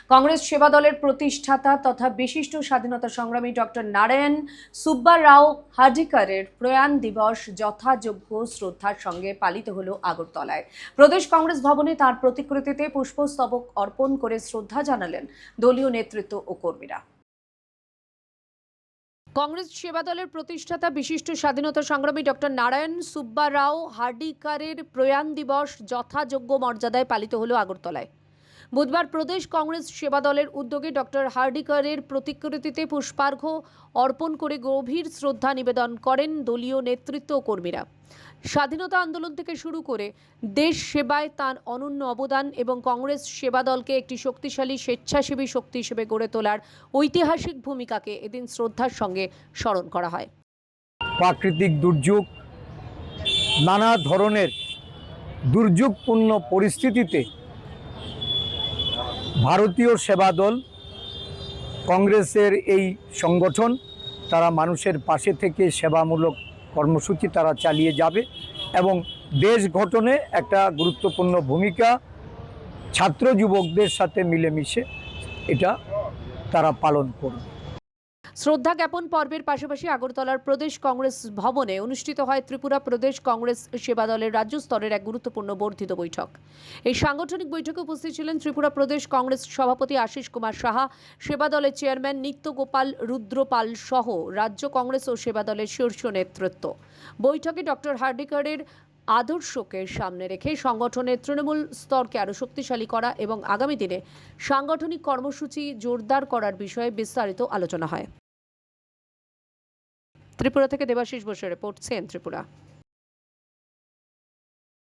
কংগ্রেস সেবা দলের প্রতিষ্ঠাতা তথা বিশিষ্ট স্বাধীনতা সংগ্রামী ডক্টর নারায়ণ সুব্বা রাও হার্ডিকারের প্রয়াণ দিবস যথাযোগ্য শ্রদ্ধার সঙ্গে পালিত হল আগরতলায়। প্রদেশ কংগ্রেস ভবনে তার প্রতিকৃতিতে পুষ্পস্তবক অর্পণ করে শ্রদ্ধা জানালেন দলীয় নেতৃত্ব ও কর্মীরা। কংগ্রেস সেবা দলের প্রতিষ্ঠাতা বিশিষ্ট স্বাধীনতা সংগ্রামী ডক্টর নারায়ণ সুব্বা রাও হার্ডিকারের প্রয়াণ দিবস যথাযোগ্য মর্যাদায় পালিত হল আগরতলায়। বুধবার প্রদেশ কংগ্রেস সেবা দলের উদ্যোগে ডক্টর হার্ডিকারের প্রতিকৃতিতে পুষ্পার্ঘ্য অর্পণ করে গভীর শ্রদ্ধা নিবেদন করেন দলীয় নেতৃত্ব ও কর্মীরা। স্বাধীনতা আন্দোলন থেকে শুরু করে দেশ সেবায় তাঁর অনন্য অবদান এবং কংগ্রেস সেবা দলকে একটি শক্তিশালী স্বেচ্ছাসেবী শক্তি হিসেবে গড়ে তোলার ঐতিহাসিক ভূমিকাকে এদিন শ্রদ্ধার সঙ্গে স্মরণ করা হয়। প্রাকৃতিক দুর্যোগ, নানা ধরনের দুর্যোগপূর্ণ পরিস্থিতিতে ভারতীয় সেবা দল, কংগ্রেসের এই সংগঠন, তারা মানুষের পাশে থেকে সেবামূলক কর্মসূচি তারা চালিয়ে যাবে এবং দেশ গঠনে একটা গুরুত্বপূর্ণ ভূমিকা ছাত্র যুবকদের সাথে মিলেমিশে এটা তারা পালন করবে। শ্রদ্ধা জ্ঞাপন পর্বের পাশাপাশি আগরতলার প্রদেশ কংগ্রেস ভবনে অনুষ্ঠিত হয় ত্রিপুরা প্রদেশ কংগ্রেস সেবা দলের রাজ্য স্তরের এক গুরুত্বপূর্ণ বর্ধিত বৈঠক। এই সাংগঠনিক বৈঠকে উপস্থিত ছিলেন ত্রিপুরা প্রদেশ কংগ্রেস সভাপতি আশিস কুমার সাহা, সেবা দলের চেয়ারম্যান নিত্যগোপাল রুদ্রপাল সহ রাজ্য কংগ্রেস ও সেবা দলের শীর্ষ নেতৃত্ব। বৈঠকে ডক্টর হার্ডিকারের আদর্শকে সামনে রেখে সংগঠনের তৃণমূল স্তরকে আরও শক্তিশালী করা এবং আগামী দিনে সাংগঠনিক কর্মসূচি জোরদার করার বিষয়ে বিস্তারিত আলোচনা হয়। ত্রিপুরা থেকে দেবাশিস বসুর রিপোর্ট, সিএন ত্রিপুরা।